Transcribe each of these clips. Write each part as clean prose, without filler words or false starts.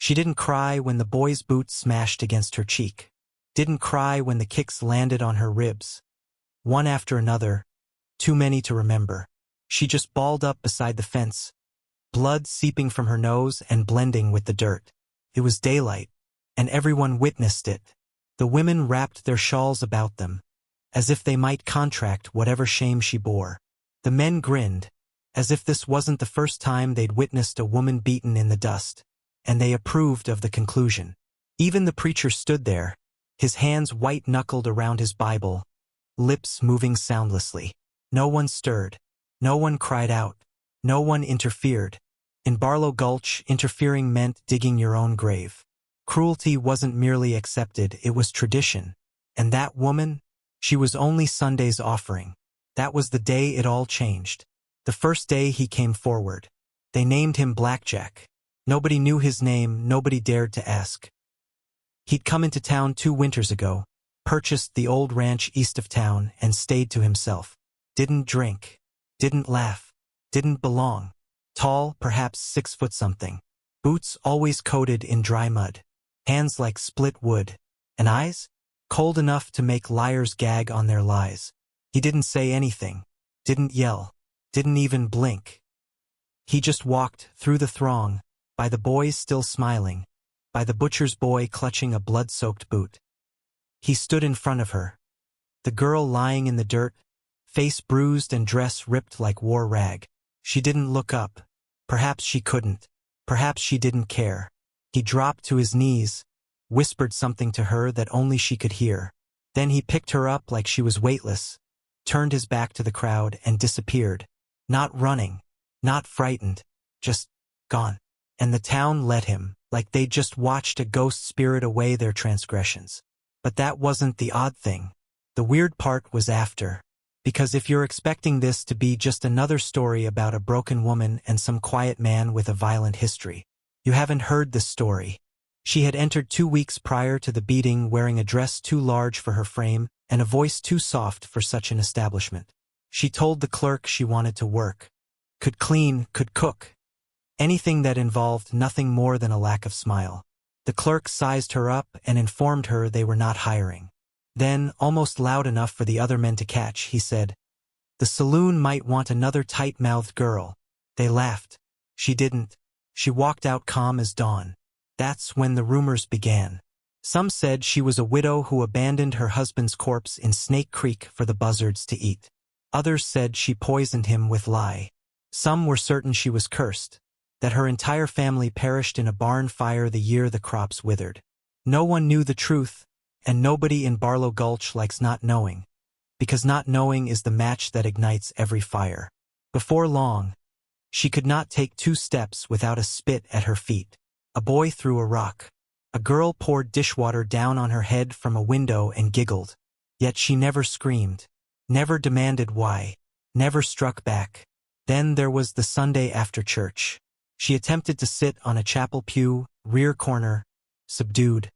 She didn't cry when the boy's boot smashed against her cheek. Didn't cry when the kicks landed on her ribs. One after another, too many to remember. She just balled up beside the fence, blood seeping from her nose and blending with the dirt. It was daylight, and everyone witnessed it. The women wrapped their shawls about them, as if they might contract whatever shame she bore. The men grinned, as if this wasn't the first time they'd witnessed a woman beaten in the dust, and they approved of the conclusion. Even the preacher stood there, his hands white-knuckled around his Bible, lips moving soundlessly. No one stirred. No one cried out. No one interfered. In Barlow Gulch, interfering meant digging your own grave. Cruelty wasn't merely accepted, it was tradition. And that woman? She was only Sunday's offering. That was the day it all changed. The first day he came forward. They named him Blackjack. Nobody knew his name, nobody dared to ask. He'd come into town 2 winters ago, purchased the old ranch east of town, and stayed to himself. Didn't drink. Didn't laugh. Didn't belong. Tall, perhaps 6 foot something. Boots always coated in dry mud. Hands like split wood. And eyes? Cold enough to make liars gag on their lies. He didn't say anything. Didn't yell. Didn't even blink. He just walked through the throng, by the boys still smiling, by the butcher's boy clutching a blood-soaked boot. He stood in front of her. The girl lying in the dirt, face bruised and dress ripped like war rag. She didn't look up. Perhaps she couldn't. Perhaps she didn't care. He dropped to his knees, whispered something to her that only she could hear. Then he picked her up like she was weightless, turned his back to the crowd and disappeared. Not running, not frightened, just gone. And the town let him, like they'd just watched a ghost spirit away their transgressions. But that wasn't the odd thing. The weird part was after. Because if you're expecting this to be just another story about a broken woman and some quiet man with a violent history, you haven't heard this story. She had entered 2 weeks prior to the beating wearing a dress too large for her frame and a voice too soft for such an establishment. She told the clerk she wanted to work. Could clean, could cook. Anything that involved nothing more than a lack of smile. The clerk sized her up and informed her they were not hiring. Then, almost loud enough for the other men to catch, he said, "The saloon might want another tight-mouthed girl." They laughed. She didn't. She walked out calm as dawn. That's when the rumors began. Some said she was a widow who abandoned her husband's corpse in Snake Creek for the buzzards to eat. Others said she poisoned him with lye. Some were certain she was cursed, that her entire family perished in a barn fire the year the crops withered. No one knew the truth, and nobody in Barlow Gulch likes not knowing, because not knowing is the match that ignites every fire. Before long, she could not take 2 steps without a spit at her feet. A boy threw a rock. A girl poured dishwater down on her head from a window and giggled. Yet she never screamed, never demanded why, never struck back. Then there was the Sunday after church. She attempted to sit on a chapel pew, rear corner, subdued,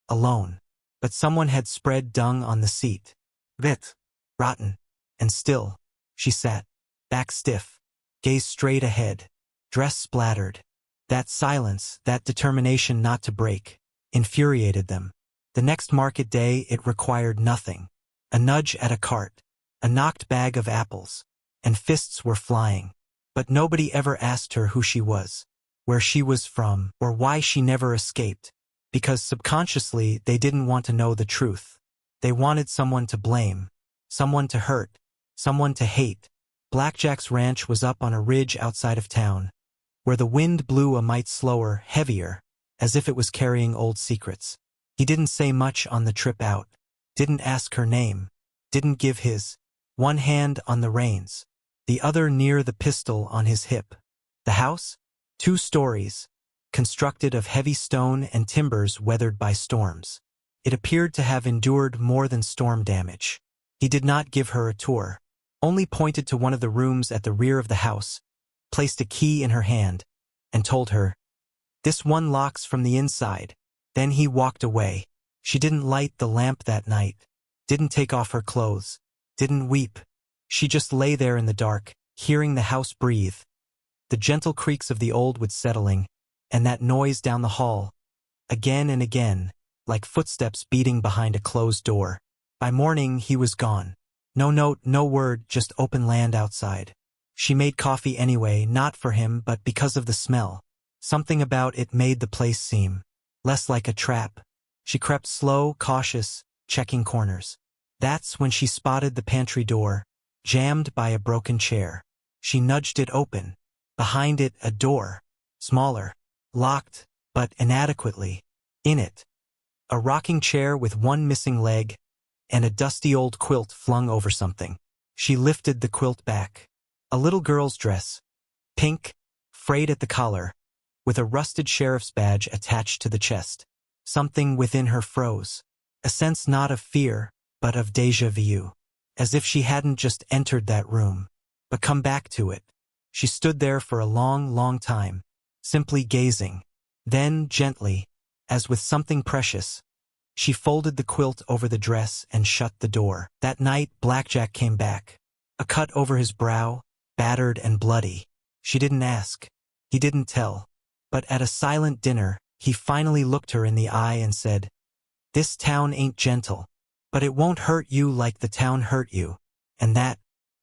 alone. But someone had spread dung on the seat. Vit. Rotten. And still, she sat, back stiff, gaze straight ahead, dress splattered. That silence, that determination not to break, infuriated them. The next market day it required nothing. A nudge at a cart, a knocked bag of apples, and fists were flying. But nobody ever asked her who she was, where she was from, or why she never escaped. Because subconsciously they didn't want to know the truth. They wanted someone to blame, someone to hurt, someone to hate. Blackjack's ranch was up on a ridge outside of town, where the wind blew a mite slower, heavier, as if it was carrying old secrets. He didn't say much on the trip out, didn't ask her name, didn't give his. One hand on the reins, the other near the pistol on his hip. The house? 2 stories. Constructed of heavy stone and timbers weathered by storms. It appeared to have endured more than storm damage. He did not give her a tour, only pointed to one of the rooms at the rear of the house, placed a key in her hand, and told her, "This one locks from the inside." Then he walked away. She didn't light the lamp that night, didn't take off her clothes, didn't weep. She just lay there in the dark, hearing the house breathe, the gentle creaks of the old wood settling, and that noise down the hall, again and again, like footsteps beating behind a closed door. By morning, he was gone. No note, no word, just open land outside. She made coffee anyway, not for him, but because of the smell. Something about it made the place seem less like a trap. She crept slow, cautious, checking corners. That's when she spotted the pantry door, jammed by a broken chair. She nudged it open. Behind it, a door. Smaller. Locked, but inadequately. In it, a rocking chair with one missing leg, and a dusty old quilt flung over something. She lifted the quilt back. A little girl's dress. Pink, frayed at the collar, with a rusted sheriff's badge attached to the chest. Something within her froze. A sense not of fear, but of déjà vu. As if she hadn't just entered that room, but come back to it. She stood there for a long, long time, simply gazing. Then, gently, as with something precious, she folded the quilt over the dress and shut the door. That night, Blackjack came back. A cut over his brow, battered and bloody. She didn't ask. He didn't tell. But at a silent dinner, he finally looked her in the eye and said, "This town ain't gentle, but it won't hurt you like the town hurt you." And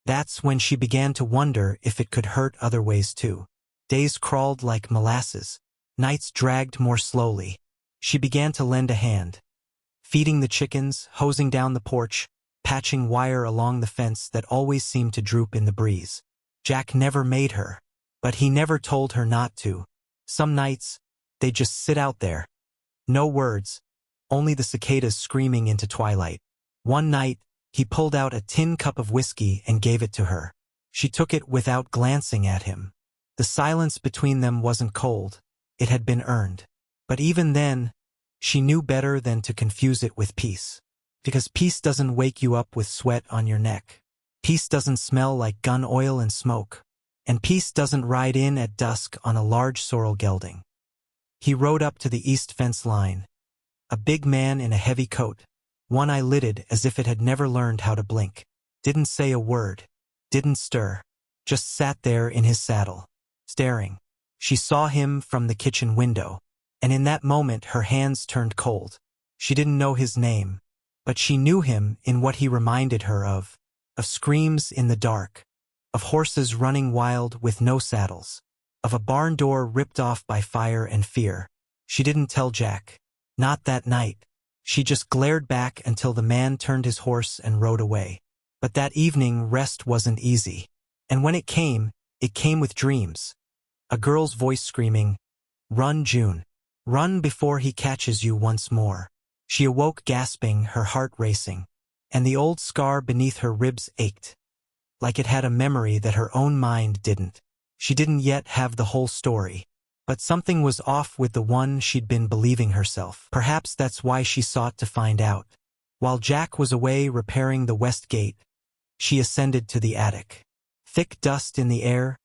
that's when she began to wonder if it could hurt other ways too. Days crawled like molasses. Nights dragged more slowly. She began to lend a hand. Feeding the chickens, hosing down the porch, patching wire along the fence that always seemed to droop in the breeze. Jack never made her, but he never told her not to. Some nights, they'd just sit out there. No words, only the cicadas screaming into twilight. One night, he pulled out a tin cup of whiskey and gave it to her. She took it without glancing at him. The silence between them wasn't cold. It had been earned. But even then, she knew better than to confuse it with peace. Because peace doesn't wake you up with sweat on your neck. Peace doesn't smell like gun oil and smoke. And peace doesn't ride in at dusk on a large sorrel gelding. He rode up to the east fence line. A big man in a heavy coat, one eye lidded as if it had never learned how to blink. Didn't say a word. Didn't stir. Just sat there in his saddle, staring. She saw him from the kitchen window, and in that moment her hands turned cold. She didn't know his name, but she knew him in what he reminded her of screams in the dark, of horses running wild with no saddles, of a barn door ripped off by fire and fear. She didn't tell Jack. Not that night. She just glared back until the man turned his horse and rode away. But that evening rest wasn't easy. And when it came with dreams. A girl's voice screaming, "Run, June. Run before he catches you once more." She awoke gasping, her heart racing, and the old scar beneath her ribs ached, like it had a memory that her own mind didn't. She didn't yet have the whole story, but something was off with the one she'd been believing herself. Perhaps that's why she sought to find out. While Jack was away repairing the west gate, she ascended to the attic. Thick dust in the air,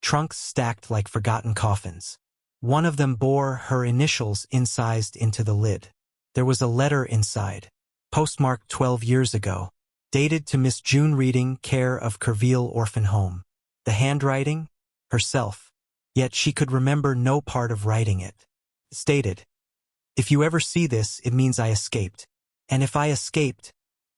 trunks stacked like forgotten coffins. One of them bore her initials incised into the lid. There was a letter inside, postmarked 12 years ago, dated to Miss June Reading, care of Kerville Orphan Home. The handwriting? Herself. Yet she could remember no part of writing it. It stated, "If you ever see this, it means I escaped. And if I escaped,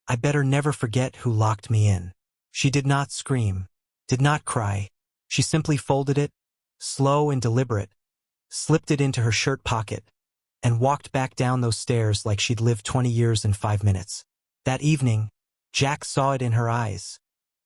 I better never forget who locked me in." She did not scream, did not cry. She simply folded it, slow and deliberate, slipped it into her shirt pocket, and walked back down those stairs like she'd lived 20 years in 5 minutes. That evening, Jack saw it in her eyes.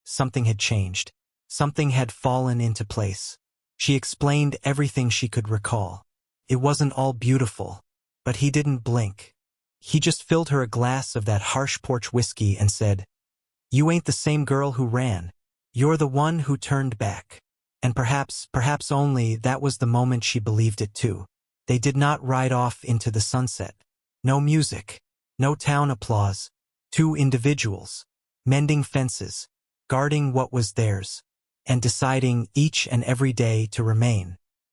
Something had changed. Something had fallen into place. She explained everything she could recall. It wasn't all beautiful, but he didn't blink. He just filled her a glass of that harsh porch whiskey and said, "You ain't the same girl who ran. You're the one who turned back." And perhaps only that was the moment she believed it too. They did not ride off into the sunset. No music, no town applause. 2 individuals, mending fences, guarding what was theirs, and deciding each and every day to remain.